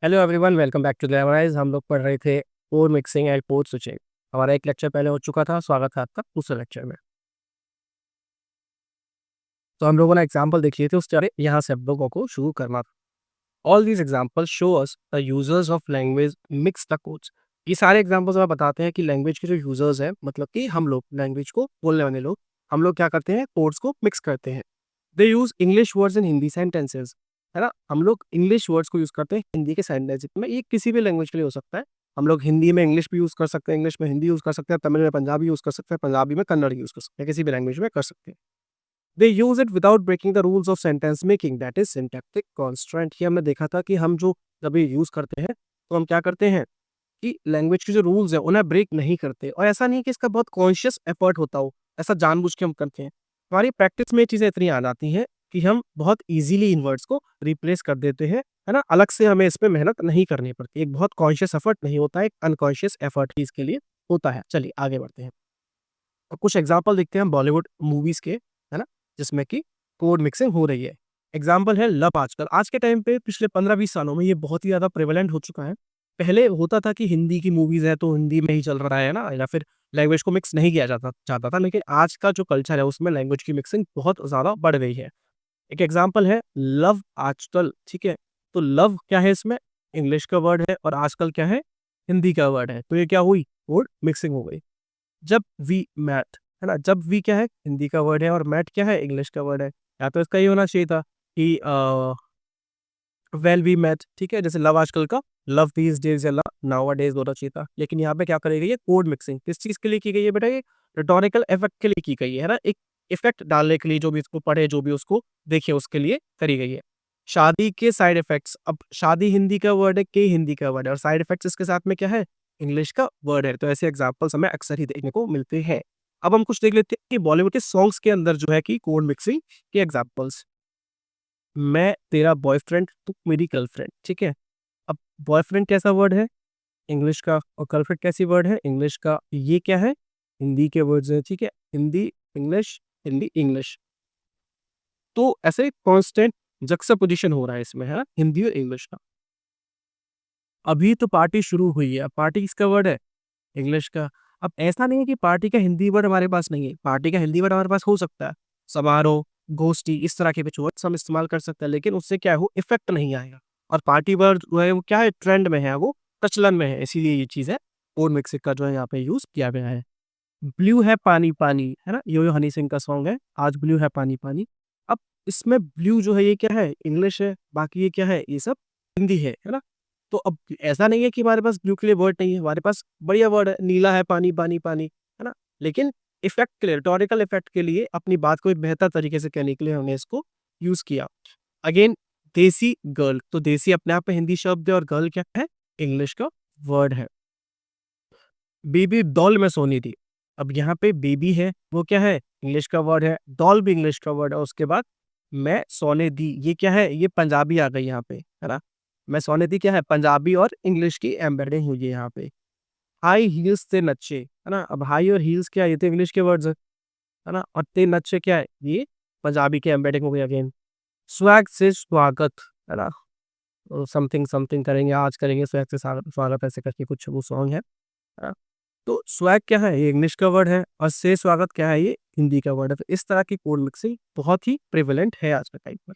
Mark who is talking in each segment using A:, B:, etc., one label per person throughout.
A: Hello everyone, welcome back to Glamorise. हम लोग पढ़ रहे थे code mixing and code switching. हमारा एक लेक्चर पहले हो चुका था। स्वागत है आपका दूसरे लेक्चर में। तो हम लोगों ने एग्जांपल देख लिए थे, उस तरह यहाँ से हम लोगों को शुरू करना था। All these examples show us the users of language mix the codes. ये सारे एग्जांपल्स हमें बताते हैं कि लैंग्वेज के जो यूजर्स हैं, मतलब कि हम लोग लैंग्वेज को बोलने वाले लोग, हम लोग क्या करते हैं, कोड्स को मिक्स करते हैं। They use English words in Hindi sentences, है ना। हम लोग इंग्लिश वर्ड्स को यूज करते हैं हिंदी के सेंटेंस में। ये किसी भी लैंग्वेज के लिए हो सकता है। हम लोग हिंदी में इंग्लिश भी यूज कर सकते हैं, इंग्लिश में हिंदी यूज कर सकते हैं, तमिल में पंजाबी यूज कर सकते हैं, पंजाबी में कन्नड़ यूज कर सकते हैं, किसी भी लैंग्वेज में कर सकते हैं। They use it without breaking the rules of sentence making, that is syntactic constraint. ये हमने देखा था कि हम जो जब ये यूज करते हैं तो हम क्या करते हैं कि लैंग्वेज के जो रूल्स हैं उन्हें ब्रेक नहीं करते। और ऐसा नहीं कि इसका बहुत कॉन्शियस एफर्ट होता हो, ऐसा जानबूझ के हम करते हैं। हमारी प्रैक्टिस में ये चीज़ें इतनी आ जाती हैं कि हम बहुत इजीली इन वर्ड्स को रिप्लेस कर देते हैं, है ना। अलग से हमें इस पे मेहनत नहीं करनी पड़ती। एक बहुत कॉन्शियस एफर्ट नहीं होता है, एक अनकॉन्शियस एफर्ट ही इसके लिए होता है। चलिए आगे बढ़ते हैं। और कुछ एग्जाम्पल देखते हैं हम बॉलीवुड मूवीज के, है ना, जिसमें कि कोड मिक्सिंग हो रही है। एग्जाम्पल है लव आजकल। आज के टाइम पे पिछले 15-20 सालों में ये बहुत ही ज़्यादा प्रेवलेंट हो चुका है। पहले होता था कि हिंदी की मूवीज़ है तो हिंदी में ही चल रहा है ना, या फिर लैंग्वेज को मिक्स नहीं किया जाता जाता था। लेकिन आज का जो कल्चर है उसमें लैंग्वेज की मिक्सिंग बहुत ज़्यादा बढ़ गई है। एक एग्जाम्पल है लव आजकल, ठीक है। तो लव क्या है, इसमें इंग्लिश का वर्ड है, और आजकल क्या है, हिंदी का वर्ड है। तो ये क्या हुई, वर्ड मिक्सिंग हो गई। जब वी मैट, है ना, जब वी क्या है, हिंदी का वर्ड है, और मैट क्या है, इंग्लिश का वर्ड है। या तो इसका ये होना चाहिए था कि वेल वी मेट, ठीक है, जैसे लव आजकल का लव दीज डेज या लव नाउ डेज होना चाहिए था। लेकिन यहाँ पे क्या करी गई है, कोड मिक्सिंग। किस चीज के लिए की गई है बेटा, ये रिटोरिकल इफेक्ट के लिए की गई है ना। एक इफेक्ट डालने के लिए, जो भी इसको पढ़े, जो भी उसको देखे, उसके लिए करी गई है। शादी के साइड इफेक्ट्स, अब शादी हिंदी का वर्ड है, के हिंदी का वर्ड है, और साइड इफेक्ट्स इसके साथ में क्या है, इंग्लिश का वर्ड है। तो ऐसे एग्जाम्पल्स हमें अक्सर ही देखने को मिलते हैं। अब हम कुछ देख लेते हैं कि बॉलीवुड के सॉन्ग्स के अंदर जो है कि कोड मिक्सिंग के एग्जाम्पल्स। मैं तेरा बॉयफ्रेंड, तू मेरी गर्लफ्रेंड, ठीक है। अब बॉयफ्रेंड कैसा वर्ड है, इंग्लिश का, और गर्लफ्रेंड कैसी वर्ड है, इंग्लिश का। ये क्या है, हिंदी के वर्ड्स हैं, ठीक है। Hindi English, Hindi English. तो ऐसे कांस्टेंट जक्सपोजिशन हो रहा है इसमें, है ना, हिंदी और इंग्लिश का। अभी तो पार्टी शुरू हुई है, अब पार्टी किसका वर्ड है, इंग्लिश का। अब ऐसा नहीं है कि पार्टी का हिंदी वर्ड हमारे पास नहीं है, पार्टी का हिंदी वर्ड हमारे पास हो सकता है। समारोह, गोष्ठी, इस तरह के कुछ वर्ड्स हम इस्तेमाल कर सकते हैं, लेकिन उससे क्या है, वो इफेक्ट नहीं आएगा। और पार्टी वर्ड जो है वो क्या है, ट्रेंड में है, वो प्रचलन में है, इसीलिए ये चीज़ है कोड मिक्सिंग का जो है यहाँ पे यूज किया गया है। ब्लू है पानी पानी, है ना, यो हनी सिंह का सॉन्ग है, आज ब्लू है पानी पानी। अब इसमें ब्लू जो है ये क्या है, इंग्लिश है, बाकी ये क्या है, ये सब हिंदी है ना। तो अब ऐसा नहीं है कि हमारे पास ब्लू के लिए वर्ड नहीं है, हमारे पास बढ़िया वर्ड है, नीला है पानी पानी पानी, है ना। लेकिन इफेक्ट के लिए, रिटोरिकल इफेक्ट के लिए, अपनी बात को एक बेहतर तरीके से कहने के लिए हमने इसको यूज किया। अगेन, देसी गर्ल, तो देसी अपने आप में हिंदी शब्द है, और गर्ल क्या है, इंग्लिश का वर्ड है। बेबी डॉल में सोनी थी। अब यहाँ पे बेबी है, वो क्या है, इंग्लिश का वर्ड है, डॉल भी इंग्लिश का वर्ड है। उसके बाद मैं सोने दी, ये क्या है, ये पंजाबी आ गई यहाँ पे, है ना। मैं सोने दी क्या है, पंजाबी और इंग्लिश की एम्बेडिंग हुई है यहाँ पे। हाई हील्स से नच्चे, है ना। अब हाई और हील्स क्या है, ये तो इंग्लिश के वर्ड्स है ना। और ते नच्चे क्या है, ये पंजाबी के एम्बेडिंग हो गई अगेन। स्वैग से स्वागत, है ना, समथिंग समथिंग करेंगे, आज करेंगे स्वैग से स्वागत, ऐसे करके कुछ वो सॉन्ग है। तो स्वैग क्या है, ये इंग्लिश का वर्ड है, और से स्वागत क्या है, ये हिंदी का वर्ड है। तो इस तरह की कोड मिक्सिंग बहुत ही प्रेवलेंट है आज के टाइम पर।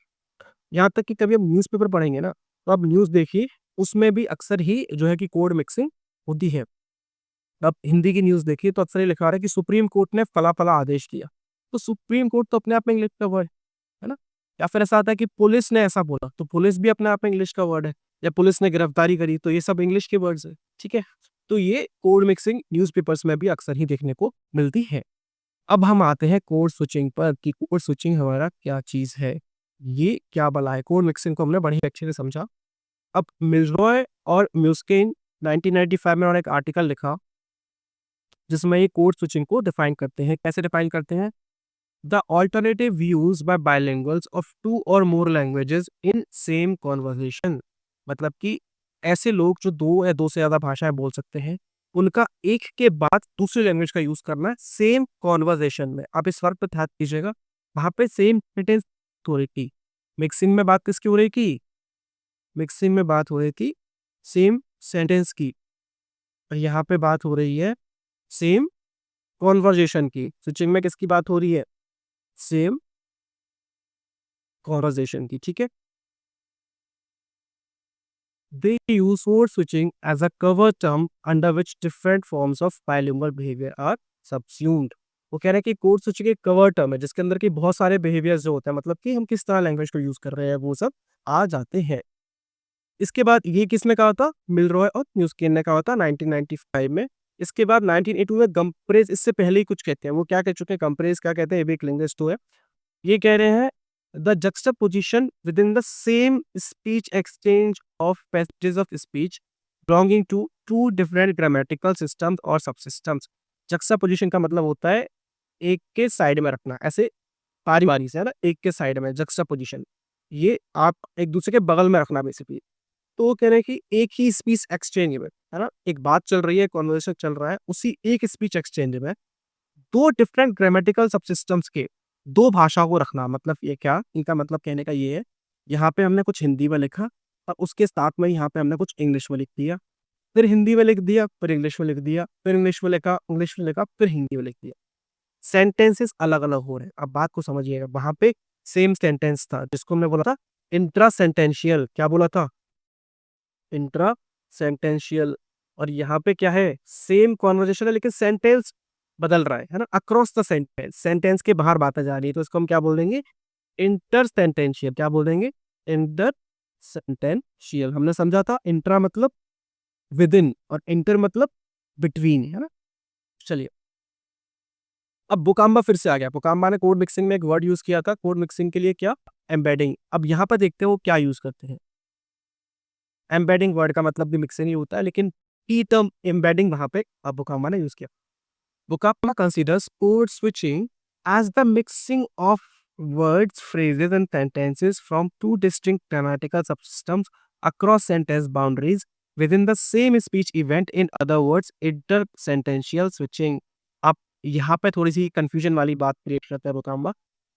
A: यहाँ तक कि कभी हम न्यूज़पेपर पढ़ेंगे ना, तो आप न्यूज़ देखिए, उसमें भी अक्सर ही जो है कि कोड मिक्सिंग होती है। अब हिंदी की न्यूज़ देखिए तो अक्सर ये लिखा रहा है कि सुप्रीम कोर्ट ने फला फला आदेश दिया। तो सुप्रीम कोर्ट तो अपने आप में इंग्लिश का वर्ड है ना। या फिर ऐसा आता है कि पुलिस ने ऐसा बोला, तो पुलिस भी अपने आप में इंग्लिश का वर्ड है। या पुलिस ने गिरफ्तारी करी, तो ये सब इंग्लिश के वर्ड्स है, ठीक है। तो ये कोड मिक्सिंग न्यूज़पेपर्स में भी अक्सर ही देखने को मिलती है। अब हम आते हैं कोड स्विचिंग पर, कि कोड स्विचिंग हमारा क्या चीज़ है, ये क्या बला है। कोड मिक्सिंग को हमने बड़ी अच्छे से समझा। अब मिलरॉय और म्यूस्किन 1995 में उन्होंने एक आर्टिकल लिखा, जिसमें ये कोड स्विचिंग को डिफाइन करते हैं। कैसे डिफाइन करते हैं, the alternative views by bilinguals of two or more languages in same conversation. मतलब कि ऐसे लोग जो दो या दो से ज्यादा भाषाएं बोल सकते हैं, उनका एक के बाद दूसरी लैंग्वेज का यूज करना है सेम कॉन्वर्सेशन में। आप इस वर्ड पर ध्यान दीजिएगा, वहां पे सेम सेंटेंस हो रही थी। मिक्सिंग में बात किसकी हो रही थी, मिक्सिंग में बात हो रही थी सेम सेंटेंस की, और यहाँ पे बात हो रही है सेम कॉन्वर्जेशन की। स्विचिंग में किसकी बात हो रही है? सेम कॉन्वर्जेशन की, ठीक है। They use code switching as a cover term under which different forms of bilingual behavior are subsumed. वो कह रहे हैं कि कोड स्विचिंग एक कवर टर्म है जिसके अंदर की बहुत सारे बिहेवियर्स जो होते हैं, मतलब कि हम किस तरह लैंग्वेज को यूज कर रहे हैं, वो सब आ जाते हैं। इसके बाद ये किसने कहा था? मिलरॉय और न्यूस्किन ने कहा था 1995 में। इसके बाद 1982 में गम्प्रेज इससे पहले ही कुछ कहते हैं। वो क्या कह चुके हैं? गम्प्रेज क्या कहते हैं? ये भी एक लिंग्विस्ट तो है। ये कह रहे हैं the juxtaposition within the same speech exchange of passages of speech belonging to two different grammatical systems और subsystems। juxtaposition का मतलब होता है एक के साइड में रखना, ऐसे बारी बारी से, है ना, एक के साइड में juxtaposition, ये आप एक दूसरे के बगल में रखना बेसिकली। तो वो कह रहे हैं कि एक ही स्पीच एक्सचेंज में, है ना, एक बात चल रही है, कॉन्वर्सेशन चल रहा है, उसी एक स्पीच एक्सचेंज में दो डिफरेंट ग्रामेटिकल सबसिस्टम्स के दो भाषा को रखना। मतलब ये क्या? इनका मतलब कहने का ये है, यहाँ पे हमने कुछ हिंदी में लिखा और उसके साथ में यहाँ पे हमने कुछ इंग्लिश में लिख दिया, फिर हिंदी में लिख दिया, फिर इंग्लिश में लिख दिया, फिर इंग्लिश में लिखा, इंग्लिश में लिखा, फिर हिंदी में लिख दिया। सेंटेंसेस अलग अलग हो रहे हैं। अब बात को समझिएगा, वहां पे सेम सेंटेंस था जिसको हमने बोला था इंट्रा सेंटेंशियल। क्या बोला था? Intra sentential. और यहाँ पे क्या है? सेम कॉन्वर्जेशन है लेकिन सेंटेंस बदल रहा है ना, अक्रॉस द सेंटेंस, सेंटेंस के बाहर बात जा रही है, तो इसको हम क्या बोल देंगे? Inter sentential. क्या बोल देंगे? Inter sentential. हमने समझा था इंट्रा मतलब विद इन और इंटर मतलब बिटवीन, है ना। चलिए, अब बुकाम्बा फिर से आ गया। बुकाम्बा ने कोड मिक्सिंग में एक वर्ड यूज किया था, कोड मिक्सिंग के लिए क्या? एम्बेडिंग। अब यहाँ पर देखते हैं वो क्या यूज करते हैं। एम्बेडिंग वर्ड का मतलब भी मिक्सिंग ही होता है, लेकिन की टर्म एम्बेडिंग वहां पे अब बुकाम्बा ने यूज किया। बुकाम्बा considers code switching as the mixing of words, phrases, and sentences from two distinct grammatical subsystems across sentence boundaries within the same speech event. In other words, intersentential switching. अब यहाँ पे थोड़ी सी confusion वाली बात create करता है बुकाम्बा।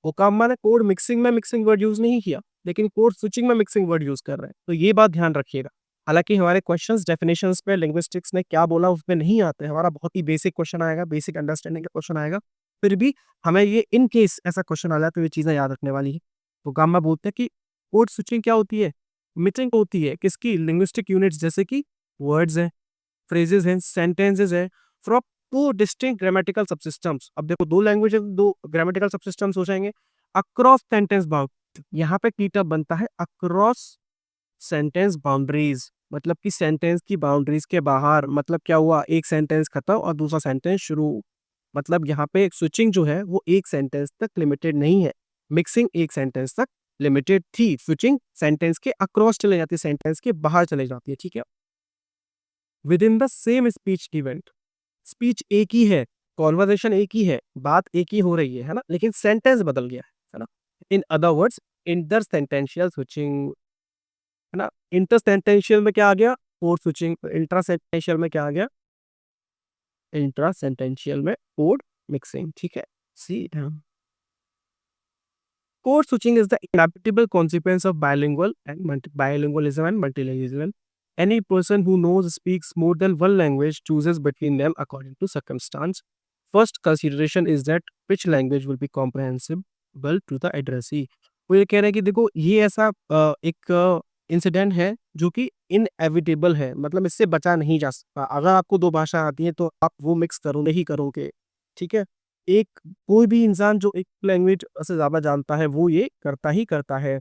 A: बुकाम्बा ने code mixing में मिक्सिंग वर्ड यूज नहीं किया, लेकिन कोड स्विचिंग में मिक्सिंग वर्ड यूज कर रहे हैं, तो ये बात ध्यान रखिएगा। हालांकि हमारे क्वेश्चंस डेफिनेशंस पे लिंग्विस्टिक्स ने क्या बोला उसमें नहीं आते, हमारा बहुत ही बेसिक क्वेश्चन आएगा, बेसिक अंडरस्टैंडिंग का क्वेश्चन आएगा। फिर भी हमें ये इन केस ऐसा क्वेश्चन आ जाए तो ये चीजें याद रखने वाली है। तो गामा बोलते हैं कि कोड स्विचिंग क्या होती है? मिक्सिंग होती है किसकी? लिंग्विस्टिक यूनिट्स, जैसे कि वर्ड्स हैं, फ्रेजेस हैं, सेंटेंसेस हैं, from two distinct grammatical subsystems. अब देखो, दो लैंग्वेज, दो ग्रामेटिकल सबसिस्टम्स हो जाएंगे। अक्रॉस सेंटेंस बाउंड, यहाँ पे की टर्म बनता है अक्रॉस सेंटेंस बाउंड्रीज, मतलब कि सेंटेंस की बाउंड्रीज के बाहर। मतलब क्या हुआ? एक सेंटेंस खत्म और दूसरा सेंटेंस शुरू। मतलब यहाँ पे स्विचिंग जो है वो एक सेंटेंस तक लिमिटेड नहीं है, मिक्सिंग एक सेंटेंस तक लिमिटेड थी। स्विचिंग सेंटेंस के अक्रॉस चले जाती है, सेंटेंस के बाहर चले जाती है, ठीक है। With in the same speech event, speech एक ही है, कॉन्वर्जेशन एक ही है, बात एक ही हो रही है ना, लेकिन सेंटेंस बदल गया है ना। In other words, inter sentential switching, है ना। इंटर सेंटेंशियल में क्या आ गया? Code switching. इंट्रा सेंटेंशियल में क्या आ गया? इंट्रा सेंटेंशियल में कोड मिक्सिंग, ठीक है। C code switching is the inevitable consequence of bilingualism and multilingualism. Any person who knows speaks more than one language chooses between them according to circumstance. First consideration is that which language will be comprehensible to the addressee. वो ये कह रहे हैं कि देखो, ये ऐसा एक इंसिडेंट है जो कि इनएविटेबल है, मतलब इससे बचा नहीं जा सकता। अगर आपको दो भाषा आती है तो आप वो मिक्स करोगे ही करोगे, ठीक है। एक कोई भी इंसान जो एक लैंग्वेज से ज़्यादा जानता है वो ये करता ही करता है,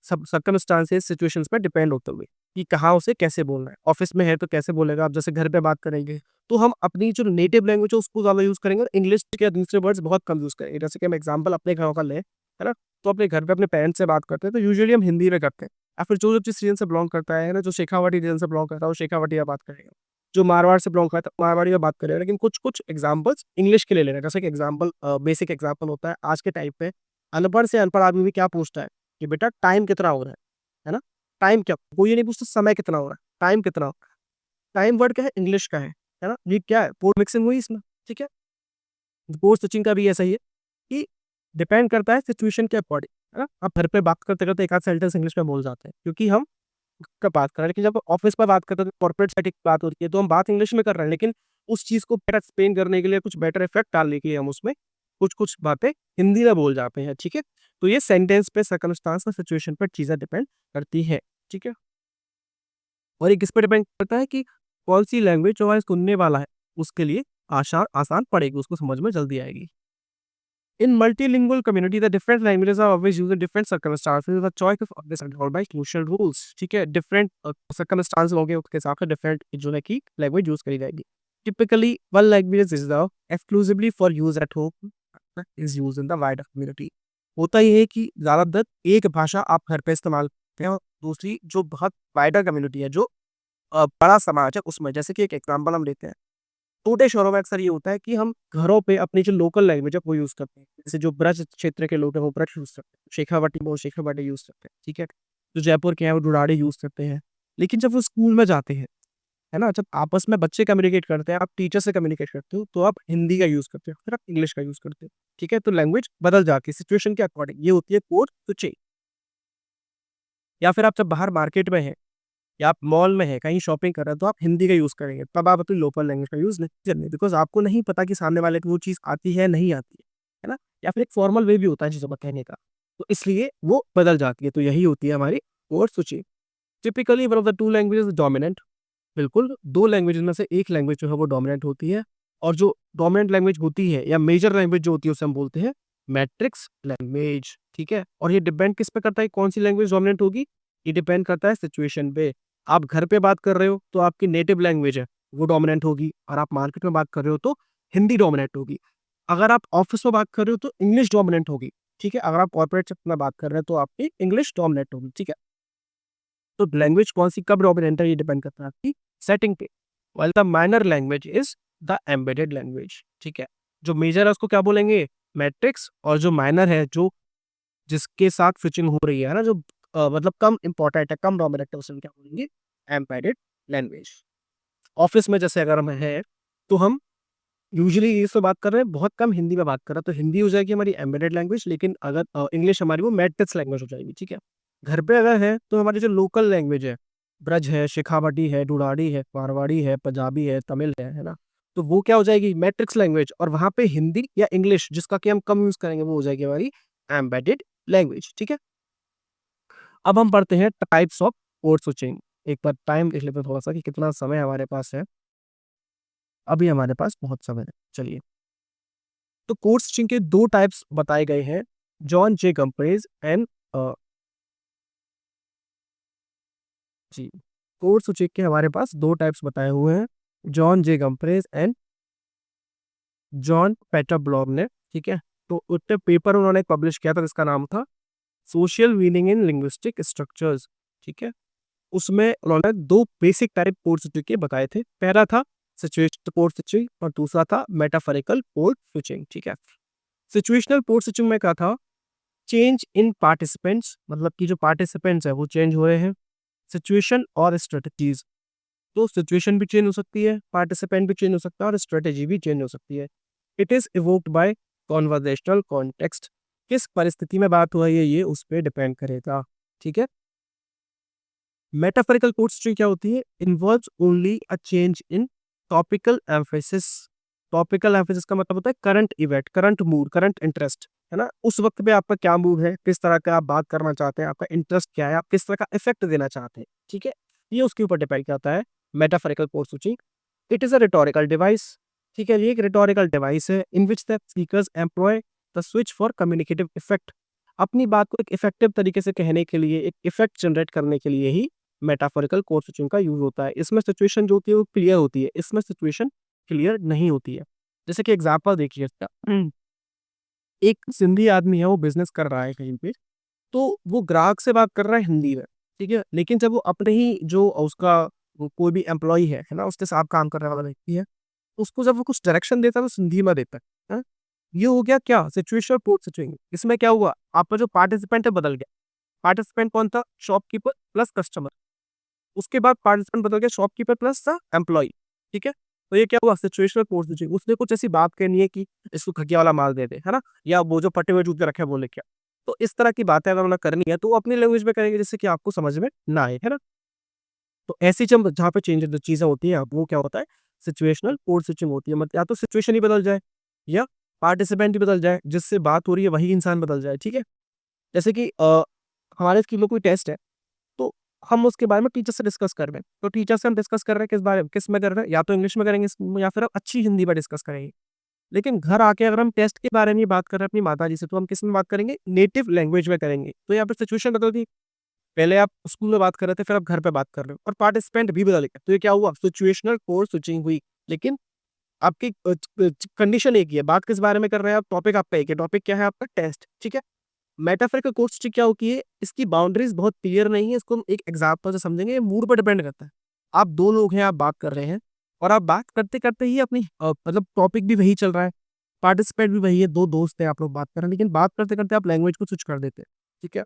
A: सब सर्कमस्टांसेस, सिचुएशंस पे डिपेंड होते हुए कि कहाँ उसे कैसे बोलना है। ऑफिस में है तो कैसे बोलेगा, आप जैसे घर पे बात करेंगे तो हम अपनी जो नेटिव लैंग्वेज है उसको ज़्यादा यूज़ करेंगे, इंग्लिश के दूसरे वर्ड्स बहुत कम यूज़ करेंगे। जैसे कि हम एग्जाम्पल अपने घरों का लें, है ना, तो अपने घर पे अपने पेरेंट्स से बात करते हैं तो यूजुअली हम हिंदी में करते हैं, या फिर जो जो जिस रीजन से बिलोंग करता है ना, जो शेखावाटी रीजन से बिलोंग करता है वो शेखावाटी में बात करेगा, जो मारवाड़ से बिलोंग करता है मारवाड़ी में बात करेगा। लेकिन कुछ कुछ एग्जाम्पल्स इंग्लिश के ले लेना, जैसे कि एग्जाम्पल, बेसिक एग्जाम्पल होता है आज के टाइम पे अनपढ़ से अनपढ़ आदमी भी क्या पूछता है कि बेटा टाइम कितना हो रहा है ना। टाइम क्या, कोई ये नहीं पूछता समय कितना हो रहा है, टाइम कितना हो रहा है। टाइम वर्ड क्या है? इंग्लिश का है ना। ये क्या है? पोर्ट मिक्सिंग हुई इसमें, ठीक है। पोर्ट स्विचिंग का भी ऐसा ही है कि डिपेंड करता है सिचुएशन के अकॉर्डिंग, है ना। आप घर पे बात करते करते एक आध सेंटेंस इंग्लिश में बोल जाते हैं क्योंकि हम का बात कर रहे हैं, लेकिन जब ऑफिस में बात करते हैं, कॉर्पोरेट सेटिंग की बात होती है, तो हम बात इंग्लिश में कर रहे हैं, लेकिन उस चीज़ को बेटर एक्सप्लेन करने के लिए, कुछ बेटर इफेक्ट डालने के लिए हम उसमें कुछ-कुछ बातें हिंदी में बोल जाते हैं, ठीक है? तो ये सेंटेंस पे, सर्कमस्टांस और सिचुएशन पर चीज़ें डिपेंड करती हैं, ठीक है? और ये किस पे डिपेंड करता है कि कौन-सी लैंग्वेज जो है सुनने वाला है, उसके लिए आसान पड़ेगी, उसको समझ में जल्दी आएगी। In multilingual community, the different languages are always used in different circumstances. The choice of this is controlled by crucial rules. ठीक है, different circumstances होंगे, उसके हिसाब से different जो है कि language use करी जाएगी. Typically, one language is reserved exclusively for use at home, is used in the wider community. होता ये है कि ज़्यादातर एक भाषा आप घर पे इस्तेमाल करते हैं और दूसरी जो बहुत वाइडर कम्युनिटी है, जो बड़ा समाज है उसमें, जैसे कि एक एग्जांपल हम लेते हैं। छोटे शहरों में अक्सर ये होता है कि हम घरों पे अपनी जो लोकल लैंग्वेज है वो यूज़ करते हैं। जैसे जो ब्रज क्षेत्र के लोग हैं वो ब्रज यूज़ करते हैं। शेखावाटी में वो शेखावाटी यूज़ करते हैं, ठीक है? जो जयपुर के हैं वो ढुढाड़ी यूज़ करते हैं। लेकिन जब वो स्कूल में जाते हैं, है ना? जब आपस में बच्चे कम्युनिकेट करते हैं, आप टीचर से कम्युनिकेट करते हो, तो आप हिंदी का यूज़ करते हो, फिर आप इंग्लिश का यूज़ करते हो, ठीक है? तो लैंग्वेज बदल जाती है सिचुएशन के अकॉर्डिंग। ये होती है कोड स्विचिंग। या फिर आप जब बाहर मार्केट में हैं या आप मॉल में हैं, कहीं शॉपिंग कर रहे हैं, तो आप हिंदी का यूज़ करेंगे। तब आप अपनी लोकल लैंग्वेज का यूज़ नहीं करेंगे, बिकॉज़ आपको नहीं पता कि सामने वाले को वो चीज़ आती है, नहीं आती है ना? या फिर एक फॉर्मल वे भी होता है चीज़ों को कहने का, तो इसलिए वो बदल जाती है। तो यही होती है हमारी code switching. Typically one of the 2 languages is dominant. बिल्कुल, 2 लैंग्वेजेस में से एक लैंग्वेज जो है वो डोमिनेंट होती है, और जो डोमिनेंट लैंग्वेज होती है या मेजर लैंग्वेज जो होती है उसे हम बोलते हैं मैट्रिक्स लैंग्वेज, ठीक है? और ये डिपेंड किस पे करता है कौन-सी लैंग्वेज डोमिनेंट होगी? ये डिपेंड करता है सिचुएशन पे। आप घर पे बात कर रहे हो तो आपकी नेटिव लैंग्वेज है, वो डोमिनेंट होगी, और आप मार्केट में बात कर रहे हो तो हिंदी डोमिनेंट होगी। अगर आप ऑफ़िस में बात कर रहे हो तो इंग्लिश डोमिनेंट होगी, ठीक है? अगर आप कॉर्पोरेट सेक्टर में बात कर रहे हैं तो आपकी इंग्लिश डोमिनेंट होगी, ठीक है? तो लैंग्वेज कौन-सी कब डोमिनेंट है ये डिपेंड करता है आपकी सेटिंग पे। While the minor language is the embedded language, ठीक है? जो मेजर है उसको क्या बोलेंगे? मैट्रिक्स, और जो माइनर है, जो जिसके साथ स्विचिंग हो रही है ना, जो मतलब कम इम्पोर्टेंट है, कम डोमिनेंट है, उसे हम क्या बोलेंगे? Embedded language. ऑफ़िस में जैसे अगर हम हैं, तो हम यूजुअली इंग्लिश में बात कर रहे हैं, बहुत कम हिंदी में बात कर रहे हैं, तो हिंदी हो जाएगी हमारी एम्बेडेड लैंग्वेज, लेकिन अगर इंग्लिश हमारी वो मैट्रिक्स लैंग्वेज हो जाएगी, ठीक है? घर पे अगर है, तो हमारी जो लोकल लैंग्वेज है, ब्रज है, शेखावाटी है, ढूढ़ाड़ी है, मारवाड़ी है, पंजाबी है, तमिल है ना? तो वो क्या हो जाएगी? मैट्रिक्स लैंग्वेज, और वहाँ पे हिंदी या इंग्लिश जिसका कि हम कम यूज़ करेंगे, वो हो जाएगी हमारी एम्बेडेड लैंग्वेज, ठीक है? अब हम पढ़ते हैं टाइप्स ऑफ कोड स्विचिंग। एक बार टाइम देख लेते हैं थोड़ा-सा कि कितना समय हमारे पास है। अभी हमारे पास बहुत समय है, चलिए। तो कोड स्विचिंग के 2 टाइप्स बताए गए हैं, John J Gumperz and G. Code switching के हमारे पास 2 टाइप्स बताए हुए हैं, John J Gumperz and John Petter Blom ने, ठीक है? तो उसने पेपर उन्होंने पब्लिश किया था जिसका नाम था social meaning in linguistic structures, ठीक है? उसमें उन्होंने 2 बेसिक टाइप कोड स्विचिंग के बताए थे। पहला था सिचुएशनल कोड स्विचिंग और दूसरा था मेटाफोरिकल कोड स्विचिंग, ठीक है? सिचुएशनल कोड स्विचिंग में क्या था? चेंज इन पार्टिसिपेंट्स, मतलब कि जो पार्टिसिपेंट्स हैं वो चेंज हो रहे हैं, सिचुएशन और स्ट्रेटजीज़। तो सिचुएशन भी चेंज हो सकती है, पार्टिसिपेंट भी चेंज हो सकता है और स्ट्रेटजी भी चेंज हो सकती है। It is evoked by conversational context. किस परिस्थिति में बात हो रही है ये उस पे डिपेंड करेगा, ठीक है? मेटाफोरिकल कोड स्विचिंग क्या होती है? Involves only a change in topical emphasis. Topical emphasis का मतलब होता है current event, current mood, current interest, है ना? उस वक्त पे आपका क्या मूड है, किस तरह का आप बात करना चाहते हैं, आपका इंटरेस्ट क्या है, आप किस तरह का इफेक्ट देना चाहते हैं, ठीक है? ये उसके ऊपर डिपेंड करता है metaphorical code switching. It is a rhetorical device, ठीक है? ये एक रिटोरिकल डिवाइस है in which the speakers employ the switch for communicative effect. अपनी बात को एक इफेक्टिव तरीके से कहने के लिए, एक इफेक्ट जनरेट करने के लिए ही मेटाफोरिकल कोड स्विचिंग का यूज़ होता है। इसमें सिचुएशन जो होती है वो क्लियर होती है, इसमें सिचुएशन क्लियर नहीं होती है। जैसे कि एग्ज़ाम्पल देखिए इसका, एक सिंधी आदमी है, वो बिज़नेस कर रहा है कहीं पे, तो वो ग्राहक से बात कर रहा है हिंदी में, ठीक है? लेकिन जब वो अपने ही जो उसका वो कोई भी एम्प्लॉयी है ना? उसके साथ काम करने वाला व्यक्ति है, उसको जब वो कुछ डायरेक्शन देता है तो सिंधी में देता है। ये हो गया क्या? Situational code switching. इसमें क्या हुआ? आपका जो पार्टिसिपेंट है बदल गया। पार्टिसिपेंट कौन था? Shopkeeper plus customer. उसके बाद पार्टिसिपेंट बदल गया शॉपकीपर प्लस द एम्प्लॉयी, ठीक है? तो ये क्या हुआ? Situational code switching. उसने कुछ ऐसी बात कहनी है कि इसको घटिया वाला माल दे दे, है ना? या वो जो फटे हुए जूते रखे हैं वो लेके आ। तो इस तरह की बातें अगर उन्हें करनी है तो वो अपनी लैंग्वेज में करेंगे जिससे कि आपको समझ में ना आए, है ना? तो ऐसी जब जहाँ पे चेंज जो चीज़ें होती हैं वो क्या होता है, सिचुएशनल कोड स्विचिंग होती है। मतलब या तो सिचुएशन ही बदल जाए या पार्टिसिपेंट ही बदल जाए, जिससे बात हो रही है वही इंसान बदल जाए, ठीक है? जैसे कि हमारे स्कूल में कोई टेस्ट है, तो हम उसके बारे में टीचर से डिस्कस कर रहे हैं। तो टीचर से हम डिस्कस कर रहे हैं किस बारे में, किस में कर रहे हैं, या तो इंग्लिश में करेंगे या फिर हम अच्छी हिंदी में डिस्कस करेंगे। लेकिन घर आके अगर हम टेस्ट के बारे में ही बात कर रहे हैं अपनी माताजी से, तो हम किस में बात करेंगे? नेटिव लैंग्वेज में करेंगे। तो यहाँ पे सिचुएशन बदल गई। पहले आप स्कूल में बात कर रहे थे, फिर आप घर पे बात कर रहे हो और पार्टिसिपेंट भी बदल गए। तो ये क्या हुआ? सिचुएशनल कोड स्विचिंग हुई। लेकिन आपकी कंडीशन एक ही है। बात किस बारे में कर रहे हैं आप? टॉपिक आपका एक है। टॉपिक क्या है आपका? टेस्ट, ठीक है? मेटाफोरिकल कोड स्विचिंग क्या होती है? इसकी बाउंड्रीज बहुत क्लियर नहीं है। इसको हम एक एग्जांपल से समझेंगे। ये मूड पर डिपेंड करता है। आप 2 लोग हैं, आप बात कर रहे हैं और आप बात करते-करते ही अपनी मतलब टॉपिक भी वही चल रहा है, पार्टिसिपेंट भी वही है, 2 दोस्त हैं, आप लोग बात कर रहे हैं, लेकिन बात करते-करते आप लैंग्वेज को स्विच कर देते हैं, ठीक है?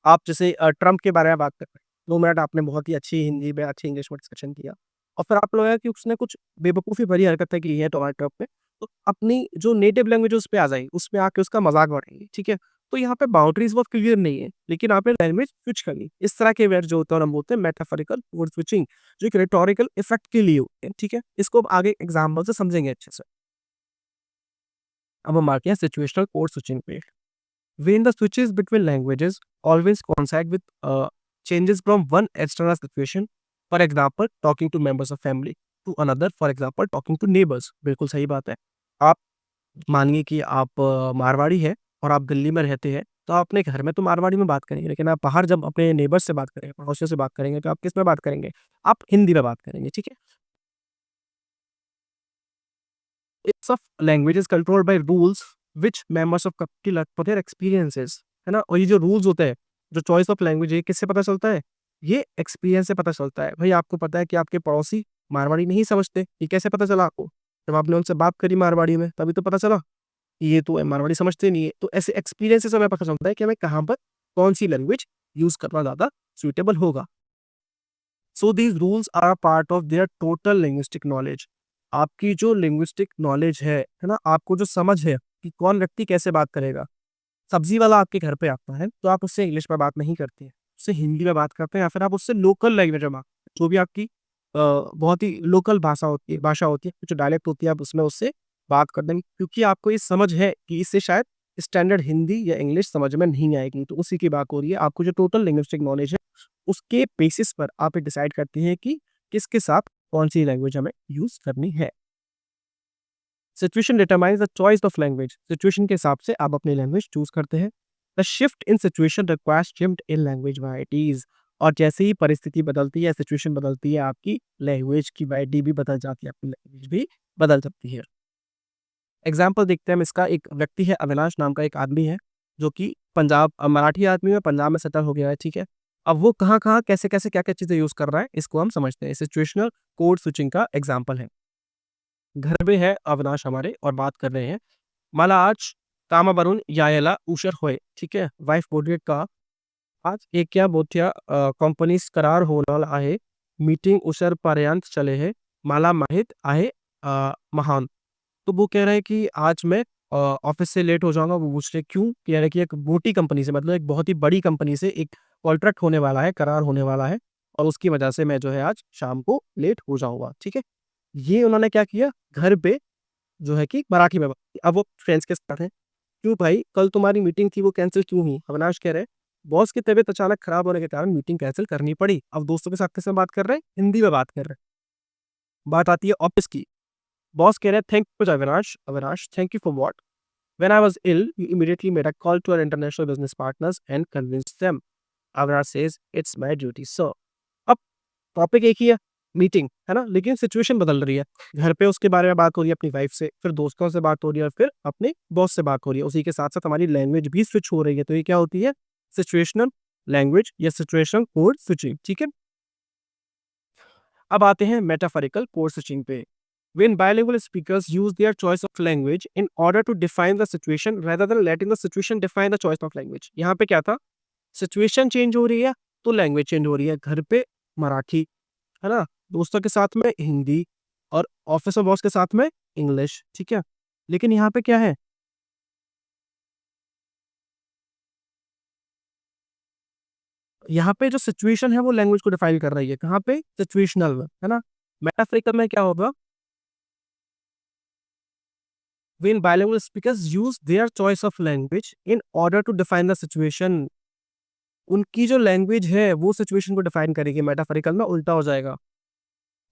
A: आप जैसे ट्रम्प के बारे में बात कर रहे हैं, 2 मिनट आपने बहुत ही अच्छी हिंदी में, अच्छी इंग्लिश में डिस्कशन किया और फिर आपको लगा कि उसने कुछ बेवकूफ़ी भरी हरकतें की हैं डोनाल्ड ट्रम्प ने, तो अपनी जो नेटिव लैंग्वेज है उस पे आ जाएँगे, उसमें आके उसका मज़ाक उड़ाएँगे, ठीक है? तो यहाँ पे बाउंड्रीज़ बहुत क्लियर नहीं है, लेकिन आपने लैंग्वेज स्विच कर ली। इस तरह के वर्ड जो होते हैं हम बोलते हैं मेटाफोरिकल वर्ड स्विचिंग, जो एक रिटोरिकल इफेक्ट के लिए होते हैं, ठीक है? इसको अब आगे एग्ज़ाम्पल से समझेंगे अच्छे से। अब हम आते हैं सिचुएशनल कोड स्विचिंग पे। When the switches between languages always coincide with changes from one external situation, for example, talking to members of family, to another, for example, talking to neighbors. बिल्कुल सही बात है। आप मानिए कि आप मारवाड़ी हैं और आप दिल्ली में रहते हैं, तो आप अपने घर में तो मारवाड़ी में बात करेंगे, लेकिन आप बाहर जब अपने नेबर्स से बात करेंगे, पड़ोसियों से बात करेंगे, तो आप किस में बात करेंगे? आप हिंदी में बात करेंगे, ठीक है? It's of languages controlled by rules which members of community learn for their experiences, है ना? और ये जो रूल्स होते हैं, जो चॉइस ऑफ लैंग्वेज है, ये किससे पता चलता है? ये एक्सपीरियंस से पता चलता है। भई आपको पता है कि आपके पड़ोसी मारवाड़ी नहीं समझते, ये कैसे पता चला आपको? जब आपने उनसे बात करी मारवाड़ी में, तभी तो पता चला, कि ये तो मारवाड़ी समझते नहीं है। तो ऐसे एक्सपीरियंस से हमें पता चलता है कि हमें कहाँ पर कौन-सी लैंग्वेज यूज़ करना ज़्यादा सूटेबल होगा। So these rules are part of their total linguistic knowledge. आपकी जो लिंग्विस्टिक नॉलेज है ना? आपको जो समझ है कि कौन व्यक्ति कैसे बात करेगा। सब्ज़ी वाला आपके घर पे आता है, तो आप उससे इंग्लिश में बात नहीं करते हैं, उससे हिंदी में बात करते हैं या फिर आप उससे लोकल लैंग्वेज में बात, जो भी आपकी बहुत ही लोकल भाषा होती है, जो डायलेक्ट होती है, आप उसमें उससे बात कर देंगे क्योंकि आपको ये समझ है कि इससे शायद स्टैंडर्ड हिंदी या इंग्लिश समझ में नहीं आएगी। तो उसी की बात हो रही है। आपको जो टोटल लिंग्विस्टिक नॉलेज है, उसके बेसिस पर आप ये डिसाइड करते हैं कि किसके साथ कौन-सी लैंग्वेज हमें यूज़ करनी है। Situation determines the choice of language. Situation के हिसाब से आप अपनी लैंग्वेज चूज़ करते हैं। The shift in situation requires shift in language varieties. और जैसे ही परिस्थिति बदलती है, सिचुएशन बदलती है, आपकी लैंग्वेज की वैराइटी भी बदल जाती है, आपकी लैंग्वेज भी बदल सकती है। एग्ज़ाम्पल देखते हैं हम इसका। एक व्यक्ति है, अविनाश नाम का एक आदमी है, जो कि मराठी आदमी है, पंजाब में सेटल हो गया है, ठीक है? अब वो कहाँ-कहाँ, कैसे-कैसे, क्या-क्या चीज़ें यूज़ कर रहा है, इसको हम समझते हैं। सिचुएशनल कोड स्विचिंग का एग्ज़ाम्पल है। घर पे है अविनाश हमारे और बात कर रहे हैं। मला आज कामावरून यायला उशीर होय, ठीक आहे. वाईफ बोलली का आज एका मोठ्या कंपनीस करार होणार आहे. मीटिंग उशीरपर्यंत चले है. मला माहित आहे महान. तो वो कह रहा है कि आज मैं ऑफिस से लेट हो जाऊँगा। वो पूछ रहे क्यों? कह रहे कि एक मोटी कंपनी से, मतलब एक बहुत ही बड़ी कंपनी से एक कॉन्ट्रैक्ट होने वाला है, करार होने वाला है और उसकी वजह से मैं जो है आज शाम को लेट हो जाऊँगा, ठीक है? ये उन्होंने क्या किया, घर पे जो है कि मराठी में बात की। अब वो फ्रेंड्स के साथ हैं, "क्यों भाई, कल तुम्हारी मीटिंग थी वो कैंसल क्यों हुई?" अविनाश कह रहे हैं, "बॉस की तबीयत अचानक खराब होने के कारण मीटिंग कैंसल करनी पड़ी।" अब दोस्तों के साथ किसमें बात कर रहे हैं? हिंदी में बात कर रहे हैं। बात आती है ऑफिस की। बॉस कह रहे हैं, "thank you Avinash." Avinash, "thank you for what?" "When I was ill, you immediately made a call to our international business partners and convinced them." Avinash says, "it's my duty sir." अब टॉपिक एक ही है, meeting, है ना? लेकिन situation बदल रही है। घर पे उसके बारे में बात हो रही है अपनी वाइफ से, फिर दोस्तों से बात हो रही है और फिर अपने बॉस से बात हो रही है। उसी के साथ-साथ हमारी लैंग्वेज भी स्विच हो रही है। तो ये क्या होती है? सिचुएशनल लैंग्वेज या सिचुएशनल कोड स्विचिंग, ठीक है? अब आते हैं मेटाफोरिकल कोड स्विचिंग पे। When bilingual speakers use their choice of language in order to define the situation rather than letting the situation define the choice of language। यहाँ पे क्या था? सिचुएशन चेंज हो रही है, तो लैंग्वेज चेंज हो रही है। घर पे मराठी, है ना? दोस्तों के साथ में हिंदी और ऑफिस में बॉस के साथ में इंग्लिश, ठीक है? लेकिन यहाँ पे क्या है? यहाँ पे जो सिचुएशन है वो लैंग्वेज को डिफाइन कर रही है। कहाँ पे? सिचुएशनल में, है ना? मेटाफोरिकल में क्या होगा? When bilingual speakers use their choice of language in order to define the situation, उनकी जो लैंग्वेज है वो सिचुएशन को डिफाइन करेगी। मेटाफोरिकल में उल्टा हो जाएगा।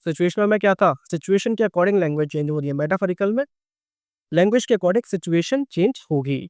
A: सिचुएशनल में क्या था? सिचुएशन के अकॉर्डिंग लैंग्वेज चेंज हो रही है। मेटाफोरिकल में लैंग्वेज के अकॉर्डिंग सिचुएशन चेंज होगी।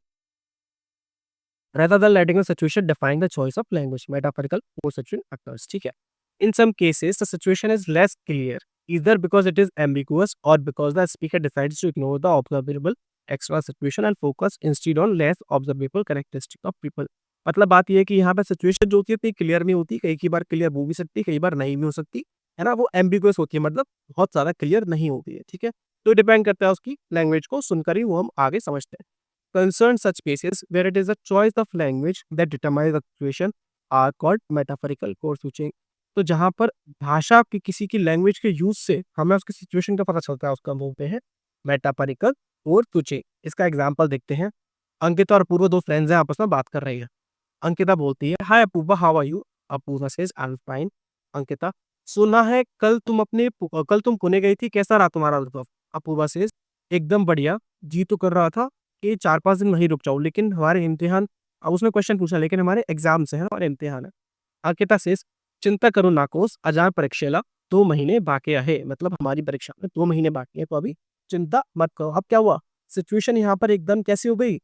A: rather than letting the situation define the choice of language, metaphorical perception occurs. ठीक है? In some cases, the situation is less clear, either because it is ambiguous or because the speaker decides to ignore the observable extra situation and focus instead on less observable characteristic of people. मतलब बात ये है कि यहाँ पे situation जो होती है इतनी क्लियर नहीं होती, कई बार क्लियर हो भी सकती है, कई बार नहीं भी हो सकती, है ना? वो एम्बिगुअस होती है, मतलब बहुत ज़्यादा क्लियर नहीं होती है, ठीक है? तो डिपेंड करता है उसकी लैंग्वेज को सुनकर ही वो हम आगे समझते हैं। Concern such cases where it is a choice of language that determines the situation are called metaphorical code switching. तो जहाँ पर भाषा की किसी की लैंग्वेज के यूज से हमें उसकी सिचुएशन का पता चलता है, उसका बोलते हैं मेटाफोरिकल कोड स्विचिंग। इसका एग्जांपल देखते हैं। अंकिता और अपूर्वा दो फ्रेंड्स हैं, आपस में बात कर रही है। अंकिता बोलती है, hi Apoorva, how are you? Apoorva says, I am fine. Ankita, सुना है कल तुम पुणे गई थी, कैसा रहा तुम्हारा अनुभव? अपूर्वा सेज, एकदम बढ़िया, जी तो कर रहा था कि 4-5 दिन वहीं रुक जाऊँ, लेकिन हमारे इम्तिहान। अब उसने क्वेश्चन पूछा, लेकिन हमारे एग्जाम्स हैं, हमारे इम्तिहान है। अंकिता सेज, चिंता करो नाकोस, अजान परीक्षेला 2 महीने बाकी है। मतलब हमारी परीक्षा में 2 महीने बाकी है, तो अभी चिंता मत करो। अब क्या हुआ? सिचुएशन यहाँ पर एकदम कैसी हो गई?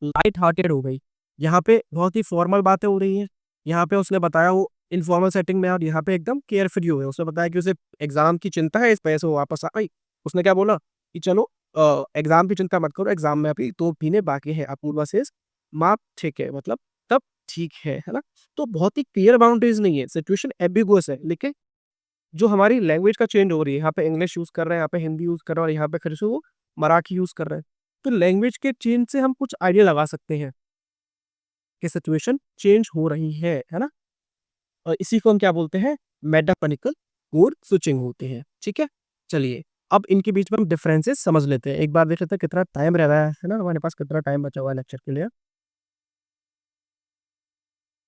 A: लाइट हार्टेड हो गई। यहाँ पे बहुत ही फॉर्मल बातें हो रही हैं। यहाँ पे उसने बताया वो इनफॉर्मल सेटिंग में, और यहाँ पे एकदम केयर फ्री हो गया। उसने बताया कि उसे एग्जाम की चिंता है, इस वजह से वो वापस आ गई। उसने क्या बोला कि चलो एग्जाम की चिंता मत करो, एग्जाम में अभी 2 महीने बाकी है। अपूर्वा सेज, माँ ठीक है, मतलब तब ठीक है ना? तो बहुत ही क्लियर बाउंड्रीज नहीं है, सिचुएशन एम्बिगुअस है, लेकिन जो हमारी लैंग्वेज का चेंज हो रही है, यहाँ पे इंग्लिश यूज कर रहे हैं, यहाँ पे हिंदी यूज कर रहे हैं, और यहाँ पे फिर से वो मराठी यूज कर रहे हैं। तो लैंग्वेज के चेंज से हम कुछ आइडिया लगा सकते हैं कि सिचुएशन चेंज हो रही है ना? और इसी को हम क्या बोलते हैं? मेटाफोरिकल कोड स्विचिंग होते हैं, ठीक है? चलिए, अब इनके बीच में हम डिफरेंसेस समझ लेते हैं। एक बार देख लेते हैं कितना टाइम रह रहा है ना? हमारे पास कितना टाइम बचा हुआ है लेक्चर के लिए।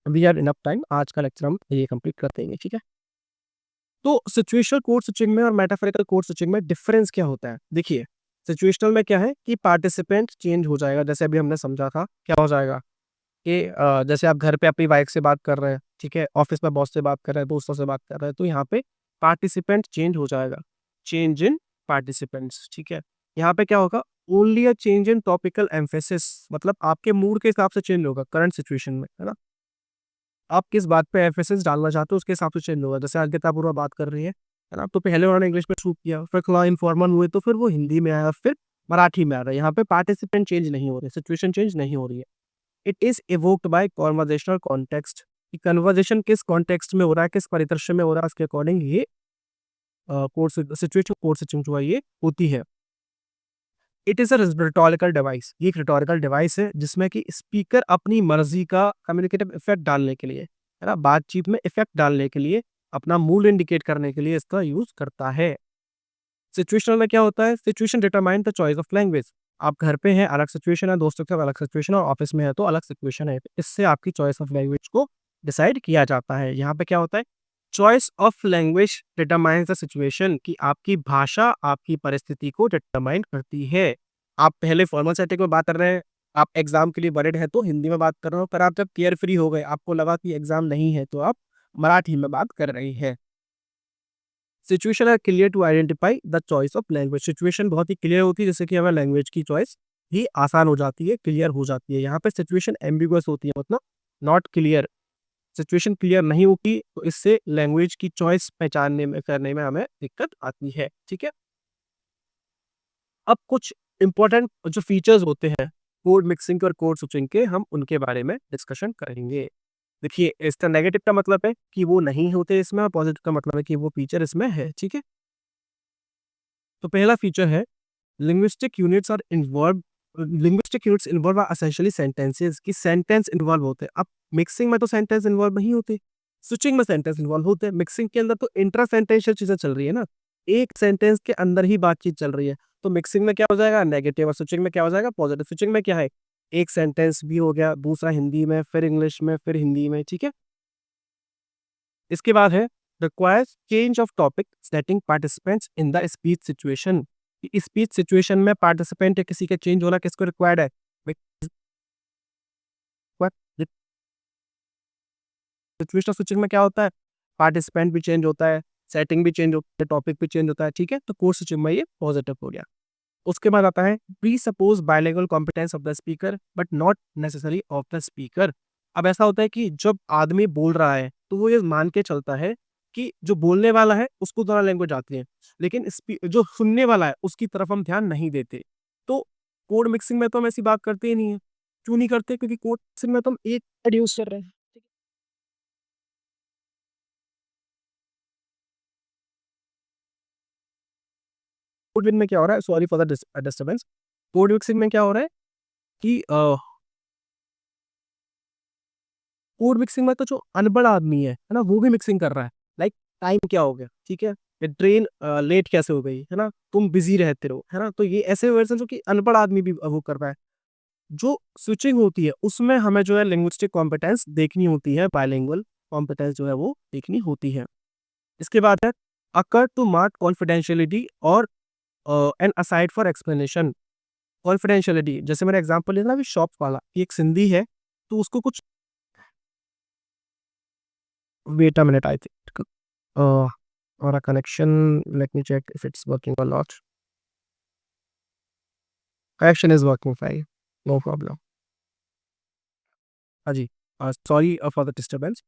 A: वी हैव इनफ टाइम, आज का लेक्चर हम ये कंप्लीट कर देंगे, ठीक है? तो सिचुएशनल कोड स्विचिंग में और मेटाफोरिकल कोड स्विचिंग में डिफरेंस क्या होता है? देखिए, सिचुएशनल में क्या है कि पार्टिसिपेंट चेंज हो जाएगा, जैसे अभी हमने समझा था। क्या हो जाएगा कि जैसे आप घर पे अपनी वाइफ से बात कर रहे हैं, ठीक है? ऑफिस में बॉस से बात कर रहे हैं, दोस्तों से बात कर रहे हैं, तो यहाँ पे पार्टिसिपेंट चेंज हो जाएगा। चेंज इन पार्टिसिपेंट्स, ठीक है? यहाँ पे क्या होगा? Only a change in topical emphasis, मतलब आपके मूड के हिसाब से चेंज होगा करंट सिचुएशन में, है ना? आप किस बात पे एम्फेसिस डालना चाहते हो उसके हिसाब से चेंज होगा। जैसे अंकिता पूरा बात कर रही है ना? तो पहले उन्होंने इंग्लिश में शुरू किया, फिर थोड़ा इन्फॉर्मल हुए, तो फिर वो हिंदी में आया, फिर मराठी में आ रहा है। यहाँ पे पार्टिसिपेंट चेंज नहीं हो रहे, सिचुएशन चेंज नहीं हो रही है। It is evoked by conversational context, कि कन्वर्जेशन किस कॉन्टेक्स्ट में हो रहा है, किस परिदृश्य में हो रहा है, उसके अकॉर्डिंग ये कोर्स सिचुएशन कोर्स स्विचिंग जो है ये होती है। It is a rhetorical device, ये एक रिटोरिकल डिवाइस है जिसमें कि स्पीकर अपनी मर्जी का कम्युनिकेटिव इफेक्ट डालने के लिए, है ना, बातचीत में इफेक्ट डालने के लिए, अपना मूड इंडिकेट करने के लिए इसका यूज करता है। सिचुएशनल में क्या होता है? Situation determine the choice of language. आप घर पे हैं, अलग सिचुएशन है, दोस्तों के साथ अलग सिचुएशन है, और ऑफिस में है तो अलग सिचुएशन है। इससे आपकी चॉइस ऑफ लैंग्वेज को डिसाइड किया जाता है। यहाँ पे क्या होता है? Choice of language determines the situation, कि आपकी भाषा आपकी परिस्थिति को डिटरमाइन करती है। आप पहले फॉर्मल सेटिंग में बात कर रहे हैं, आप एग्जाम के लिए वरिड है तो हिंदी में बात कर रहे हो, पर आप जब केयर फ्री हो गए, आपको लगा कि एग्जाम नहीं है, तो आप मराठी में बात कर रही है। Situation are clear to identify the choice of language, situation बहुत ही क्लियर होती है, जैसे कि हमें लैंग्वेज की चॉइस ही आसान हो जाती है, क्लियर हो जाती है। यहाँ पे सिचुएशन एम्बिगुअस होती है, मतलब नॉट क्लियर। सिचुएशन क्लियर नहीं होती तो इससे लैंग्वेज की चॉइस पहचानने में करने में हमें दिक्कत आती है, ठीक है? अब कुछ इंपॉर्टेंट जो फीचर्स होते हैं कोड मिक्सिंग और कोड स्विचिंग के, हम उनके बारे में डिस्कशन करेंगे। देखिए, इसका नेगेटिव का मतलब है कि वो नहीं होते इसमें, और पॉजिटिव का मतलब है कि वो फीचर इसमें है, ठीक है? तो पहला फीचर है linguistic units are involve. Linguistic units involve are essentially sentences, की सेंटेंस इन्वॉल्व होते हैं। अब मिक्सिंग में तो सेंटेंस इन्वॉल्व नहीं होते, स्विचिंग में सेंटेंस इन्वॉल्व होते हैं। मिक्सिंग के अंदर तो इंट्रा सेंटेंशियल चीजें चल रही है ना, एक सेंटेंस के अंदर ही बातचीत चल रही है। तो मिक्सिंग में क्या हो जाएगा? नेगेटिव। और स्विचिंग में क्या हो जाएगा? पॉजिटिव। स्विचिंग में क्या है? एक सेंटेंस भी हो गया, दूसरा हिंदी में, फिर इंग्लिश में, फिर हिंदी में, ठीक है? इसके बाद है requires change of topic setting participants in the speech situation. Speech situation में पार्टिसिपेंट या किसी का चेंज होना किसको रिक्वायर्ड है? सिचुएशनल स्विचिंग में क्या होता है? पार्टिसिपेंट भी चेंज होता है, सेटिंग भी चेंज होता है, टॉपिक भी चेंज होता है, ठीक है? तो कोर्स स्विचिंग में ये पॉजिटिव हो गया। उसके बाद आता है pre suppose bilingual competence of the speaker but not necessary of the speaker. अब ऐसा होता है कि जब आदमी बोल रहा है तो वो ये मान के चलता है कि जो बोलने वाला है उसको दोनों लैंग्वेज आती है, लेकिन जो सुनने वाला है उसकी तरफ हम ध्यान नहीं देते। तो कोड मिक्सिंग में तो हम ऐसी बात करते ही नहीं है। क्यों नहीं करते? क्योंकि कोड मिक्सिंग में तो हम एक वर्ड यूज कर रहे हैं। कोड मिक्सिंग में क्या हो रहा है? Sorry for the disturbance. Code mixing में क्या हो रहा है कि कोड मिक्सिंग में तो जो अनपढ़ आदमी है ना, वो भी मिक्सिंग कर रहा है। लाइक टाइम क्या हो गया, ठीक है? ये ट्रेन लेट कैसे हो गई, है ना? तुम बिजी रहते रहो, है ना? तो ये ऐसे वर्ड्स जो कि अनपढ़ आदमी भी वो कर रहा है। जो स्विचिंग होती है उसमें हमें जो है लिंग्विस्टिक कॉम्पिटेंस देखनी होती है, बायलिंगुअल कॉम्पिटेंस जो है वो देखनी होती है। इसके बाद है अकर टू मार्क कॉन्फिडेंशियलिटी और and aside for explanation. Confidentiality, जैसे मैंने एग्जांपल लिया ना अभी शॉप वाला, ये एक सिंधी है, तो उसको कुछ wait a minute I think or a connection, let me check if it's working or not. Connection is working fine, no problem. हाँ जी, सॉरी फॉर द डिस्टर्बेंस।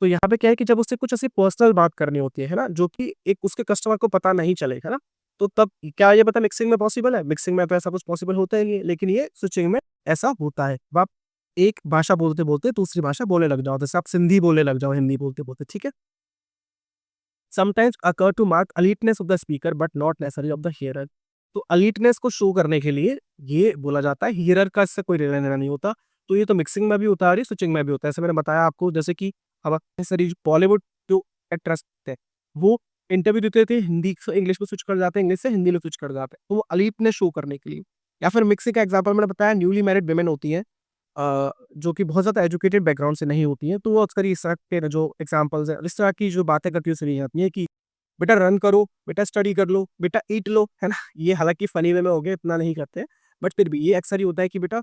A: तो यहाँ पे क्या है कि जब उससे कुछ ऐसी पर्सनल बात करनी होती है ना, जो कि एक उसके कस्टमर को पता नहीं चले, है ना? तो तब क्या ये पता मिक्सिंग में पॉसिबल है? मिक्सिंग में तो ऐसा कुछ पॉसिबल होता ही नहीं है, लेकिन ये स्विचिंग में ऐसा होता है। अब आप एक भाषा बोलते-बोलते दूसरी भाषा बोलने लग जाओ, जैसे आप सिंधी बोलने लग जाओ हिंदी बोलते-बोलते, ठीक है? Sometimes occur to mark eliteness of the speaker but not necessary of the hearer. तो अलीटनेस को शो करने के लिए ये बोला जाता है, हियरर का इससे कोई लेना-देना नहीं होता। तो ये तो मिक्सिंग में भी होता है और ये स्विचिंग में भी होता है। जैसे मैंने बताया आपको, जैसे कि अब सरी बॉलीवुड जो एक्ट्रेस थे, वो इंटरव्यू देते थे, हिंदी से इंग्लिश में स्विच कर जाते हैं, इंग्लिश से हिंदी में स्विच कर जाते हैं। तो वो अलीटनेस शो करने के लिए। या फिर मिक्सिंग का एग्जांपल मैंने बताया, न्यूली मैरिड वुमेन होती हैं, जो कि बहुत ज़्यादा एजुकेटेड बैकग्राउंड से नहीं होती हैं, तो वो अक्सर इस तरह के जो एग्जांपल्स हैं, इस तरह की जो बातें करती हुई सुनी जाती हैं कि बेटा रन करो, बेटा स्टडी कर लो, बेटा ईट लो, है ना? ये हालाँकि फ़नी वे में हो गया, इतना नहीं करते हैं, बट फिर भी ये अक्सर ही होता है कि बेटा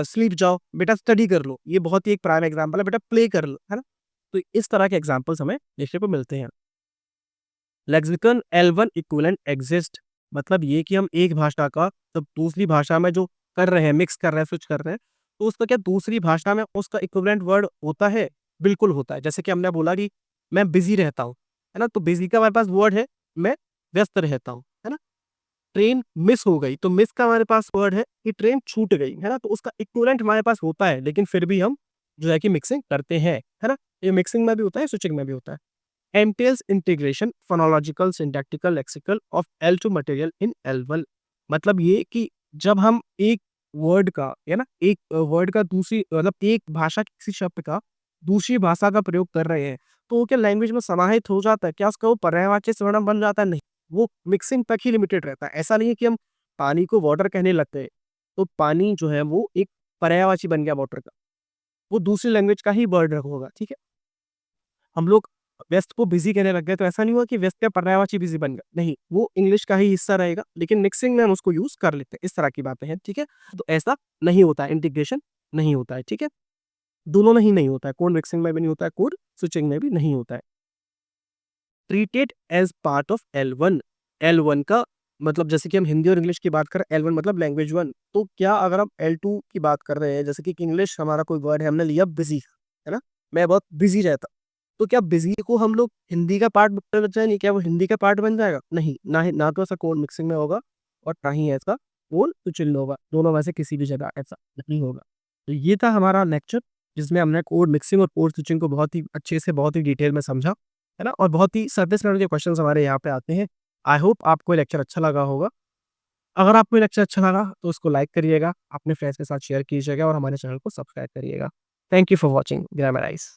A: स्लीप जाओ, बेटा स्टडी कर लो। ये बहुत ही एक प्राइम एग्ज़ाम्पल है, बेटा प्ले कर लो, है ना? तो इस तरह के एग्ज़ाम्पल्स हमें देखने को मिलते हैं। लेक्सिकन L1 इक्विवेलेंट एक्सिस्ट, मतलब ये कि हम एक भाषा का जब दूसरी भाषा में जो कर रहे हैं, मिक्स कर रहे हैं, स्विच कर रहे हैं, तो उसका क्या दूसरी भाषा में उसका इक्विवेलेंट वर्ड होता है? बिल्कुल होता है। जैसे कि हमने बोला कि मैं बिज़ी रहता हूँ, है ना? तो बिज़ी का हमारे पास वर्ड है, मैं व्यस्त रहता हूँ, है ना? ट्रेन मिस हो गई, तो मिस का हमारे पास वर्ड है कि ट्रेन छूट गई, है ना? तो उसका इक्विवेलेंट हमारे पास होता है, लेकिन फिर भी हम जो है कि मिक्सिंग करते हैं, है ना? ये मिक्सिंग में भी होता है, स्विचिंग में भी होता है। entails integration phonological syntactical lexical of L2 material in L1। मतलब ये कि जब हम एक वर्ड का, है ना, एक वर्ड का दूसरी मतलब एक भाषा के किसी शब्द का दूसरी भाषा का प्रयोग कर रहे हैं, तो वो क्या लैंग्वेज में समाहित हो जाता है? क्या उसका वो पर्यायवाची सर्वनाम बन जाता है? नहीं, वो मिक्सिंग तक ही लिमिटेड रहता है। ऐसा नहीं है कि हम पानी को वाटर कहने लगते हैं, तो पानी जो है वो एक पर्यायवाची बन गया वाटर का, वो दूसरी लैंग्वेज का ही वर्ड होगा, ठीक है? हम लोग व्यस्त को बिज़ी कहने लग गए, तो ऐसा नहीं हुआ कि व्यस्त का पर्यायवाची बिज़ी बन गया, नहीं, वो इंग्लिश का ही हिस्सा रहेगा, लेकिन मिक्सिंग में हम उसको यूज़ कर लेते हैं, इस तरह की बातें हैं, ठीक है? तो ऐसा नहीं होता है, इंटीग्रेशन नहीं होता है, ठीक है? दोनों में ही नहीं होता है, कोड मिक्सिंग में भी नहीं होता है, कोड स्विचिंग में भी नहीं होता है। Treated as part of L1। L1 का मतलब जैसे कि हम हिंदी और इंग्लिश की बात करें, L1 मतलब लैंग्वेज 1, तो क्या अगर हम L2 की बात कर रहे हैं, जैसे कि इंग्लिश हमारा कोई वर्ड है, हमने लिया बिज़ी, है ना? मैं बहुत बिज़ी रहता, तो क्या बिज़ी को हम लोग हिंदी का पार्ट बोलने लग जाएँगे? क्या वो हिंदी का पार्ट बन जाएगा? नहीं, ना तो ऐसा कोड मिक्सिंग में होगा और ना ही ऐसा कोड स्विचिंग में होगा। दोनों में से किसी भी जगह ऐसा नहीं होगा। तो ये था हमारा लेक्चर, जिसमें हमने कोड मिक्सिंग और कोड स्विचिंग को बहुत ही अच्छे से, बहुत ही डिटेल में समझा, है ना? और बहुत ही सरफेस लेवल के क्वेश्चंस हमारे यहाँ पे आते हैं। आई होप आपको ये लेक्चर अच्छा लगा होगा। अगर आपको ये लेक्चर अच्छा लगा तो उसको लाइक करिएगा, अपने फ्रेंड्स के साथ शेयर कीजिएगा और हमारे चैनल को सब्सक्राइब करिएगा। Thank you for watching grammar eyes.